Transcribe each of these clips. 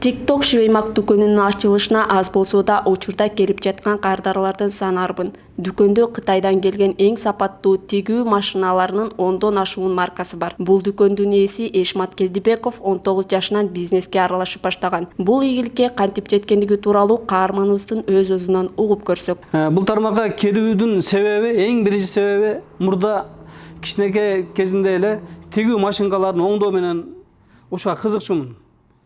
TikTok швеймак дүкөнүнүн ачылышына аз болсо да учурда келип жаткан кардарлардын саны арбын. Дүкөндө Кытайдан келген эң сапаттуу тигүү машиналарынын 10дон ашуун маркасы бар. Бул дүкөндүн ээси Эшмат Келдибеков 19 жашынан бизнеске аралашып баштаган. Бул ийгиликке кантип жеткендиги тууралуу каарманыбыздын өз-өзүнөн угуп көрсөк. Бул тармакка келүүдүн себеби, эң биринчи себеби мурда кичинекей кезинде эле тигүү машинкаларын оңдоо менен ушуга кызыкчумун.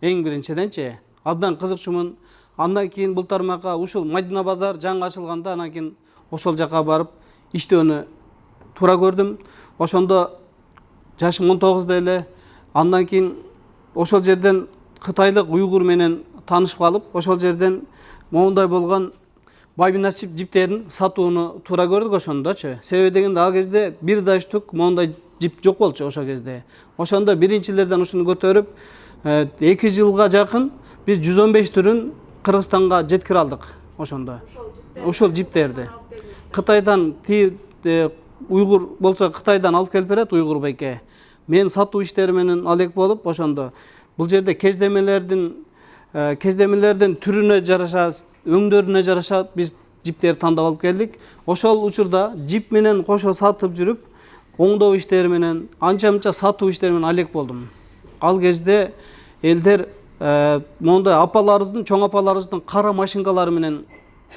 Эң биринчиденчи абдан кызыкчумун. Андан кийин бул тармакка ушул Мадина базар жаңы ачылганда, анан кийин ошол жака барып иштөөнү туура көрдүм. Ошондо жашым 19да эле. Андан кийин ошол жерден кытайлык уйгур менен таанышып калып, ошол жерден моундай болгон бабинасчип жиптерин сатууну туура көрдүк ошондочу. Себеби дегенде ал кезде бир да штук моундай жип жок болчу ошол кезде. Ошондо биринчилерден ушуну көтөрүп 2 жылга жакын биз 115 түрүн Кыргызстанга жеткире алдык ошондо. Ошол жиптерди. Кытайдан уйгур болсо Кытайдан алып келип берет уйгур байке. Мен сатуу иштери менен алек болуп ошондо. Бул жерде кездемелердин түрүнө жараша, өңдөрүнө жараша биз жиптерди тандап алып келдик. Ошол учурда жип менен кошо сатып жүрүп, оңдоо иштери менен, анча-мынча сатуу иштери менен алек болдум. Ал кезде элдер мондай апаларыбыздын, чоң апаларыбыздын кара машинкалары менен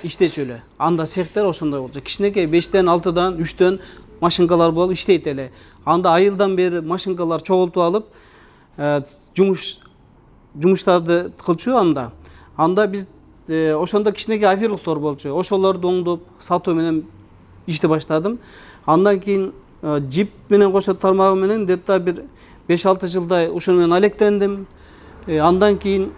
иштечү эле. Анда цехтер ошондой болчу. Кичинекей 5тен, 6тан, 3төн машинкалар болуп иштейт эле. Анда айылдан бери машинкалар чогултуп алып, жумуштарды кылчу анда. Анда биз ошондо кичинекей аферлуктар болчу. Ошолорду оңдоп, сатуу менен ишти баштадым. Андан кийин жип менен кошо тармагы менен где-то бир 5-6 жылдай ушуну менен алектендим. Андан кийин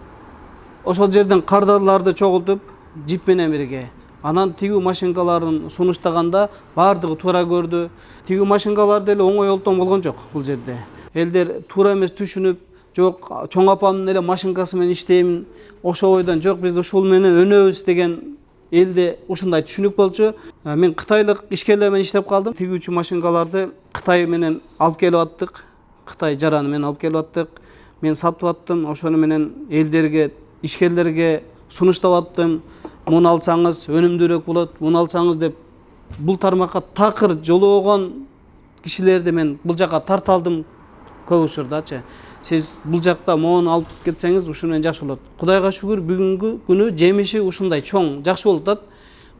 ошол жерден кардарларды чогултуп, жип менен бирге. Анан тигүү машинкаларын сунуштаганда баардыгы туура көрдү. Тигүү машинкалар деле оңой олтон болгон жок бул жерде. Элдер туура эмес түшүнүп, жок чоң апамдын эле машинкасы менен иштеймин, ошол ойдон жок биз ушул менен өнөбүз деген элде ушундай түшүнүк болчу. Мен кытайлык ишкерлер менен иштеп калдым. Тигүүчү машинкаларды Кытай менен алып келип аттык. Кытай жараны менен алып келип аттык. Мен сатып аттым, ошону менен элдерге, ишкерлерге сунуштап аттым. Муну алсаңыз өнүмдүүрөөк болот, муну алсаңыз деп бул тармакка такыр жолоогон кишилерди мен бул жака тарта алдым көп учурдачы. Сиз бул жакта моуну алып кетсеңиз ушуну менен жакшы болот. Кудайга шүгүр бүгүнкү күнү жемиши ушундай чоң, жакшы болуп атат.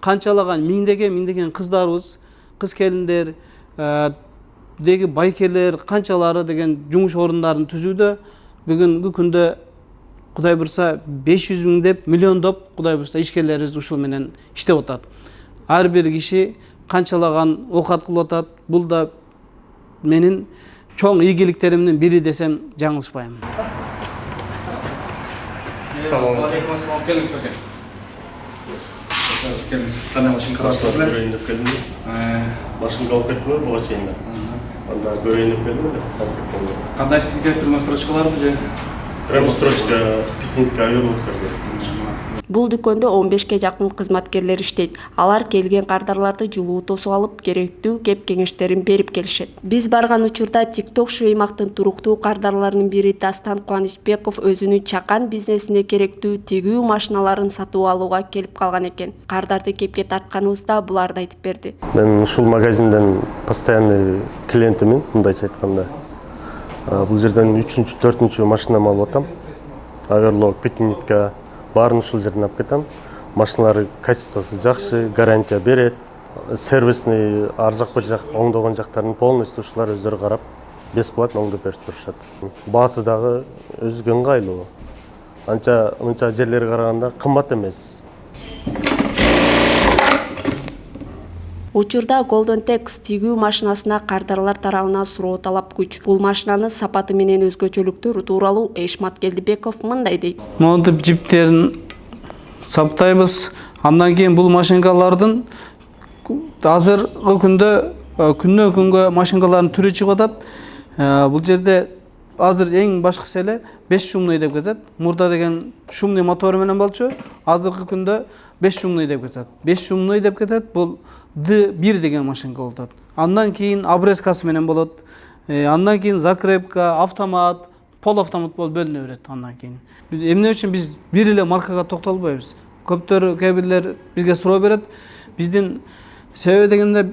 Канчалаган миңдеген кыздарыбыз, кыз келиндер, деги байкелер, канчалары деген жумуш орундарын түзүүдө бүгүнкү күндө Кудай бурса 500 000 деп, миллиондоп Кудай бурса ишкерлерибиз ушул менен иштеп атат. Ар бир киши канчалаган окат кылып атат. Бул да менин чоң ийгиликтеримдин бири десем жаңылышпайм. Assalomu alaykum. Kelingizlar. Kelingиz. Qanday mashina qarashingizlar? Göreyim деп келдім. Машинка алып кеттім ғой буга чейин. Анда көрейин деп келдім да алып кеттім. Qanday sizga turma strochkalari bu? Прямо строчка питнитка ayolluktарга. Бул дүкөндө 15ке жакын кызматкерлер иштейт. Алар келген кардарларды жылуу тосуп алып, керектүү кеп кеңештерин берип келишет. Биз барган учурда TikTok швеймактын туруктуу кардарларынын бири Дастан Кубанычбеков өзүнүн чакан бизнесине керектүү тигүү машиналарын сатып алууга келип калган экен. Кардарды кепке тартканыбызда буларды айтып берди. Мен ушул магазинден постоянный клиентимин, мындайча айтканда. Бул жерден 3-4 машинамды алып атам. Оверлок, питнитка барын ушул жерден алып кетем. Машиналары качествосы жакшы, гарантия берет. Сервисный ар жак бир жак оңдогон жактарын полностью ушулар өздөрү карап, бесплатно оңдоп берип турушат. Баасы дагы өзүгө ыңгайлуу. Анча жерлерге караганда кымбат эмес. Учурда Golden Tex тигүү машинасына кардарлар тарабынан суроо талап күч. Бул машинанын сапаты менен өзгөчөлүктөрү тууралуу Эшмат Келдибеков мындай дейт. Монтип жиптерин саптайбыз. Андан кийин бул машинкалардын азыркы күндө күннөн күнгө машинкалардын түрү чыгып атат. Бул жерде азыр эң башкысы эле 5 шумный деп кетет. Мурда деген шумный мотору менен болчу. Азыркы күндө 5 шумный деп кетет. 5 шумный деп кетет. Бул D1 деген машинка болуп атат. Андан кийин обрезкасы менен болот. Андан кийин закрепка, автомат, полуавтомат болуп бөлүнө берет андан кийин. Эмне үчүн биз бир эле маркага токтолбойбуз? Көптөр кээ бирлер бизге суроо берет. Биздин себеби дегенде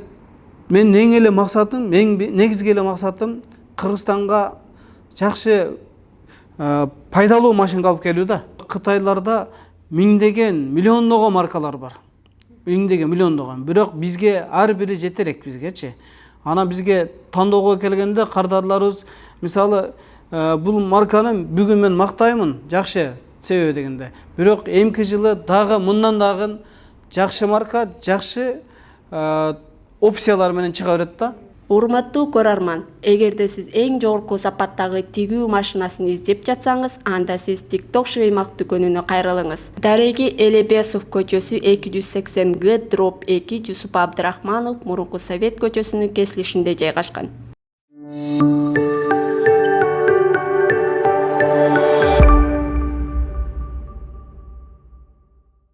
мен эң эле максатым, эң негизги эле максатым Кыргызстанга жакшы пайдалуу машина алып келүү да. Кытайларда миңдеген, миллиондогон маркалар бар. Миңдеген, миллиондогон. Бирок бизге ар бири жетерек бизгечи. Анан бизге тандоого келгенде кардарларыбыз мисалы бул марканы бүгүн мен мактаймын, жакшы себеби дегенде. Бирок эмки жылы дагы мындан дагы жакшы марка, жакшы опциялар менен чыга берет да. Урматтуу көрөрман, эгерде сиз эң жогорку сапаттагы тигүү машинасын издеп жатсаңыз, анда сиз TikTok швеймак дүкөнүнө кайрылыңыз. Дареги Элебесов көчөсү 280Г дроп 2 Жусуп Абдрахманов мурунку Совет көчөсүнүн кесилишинде жайгашкан.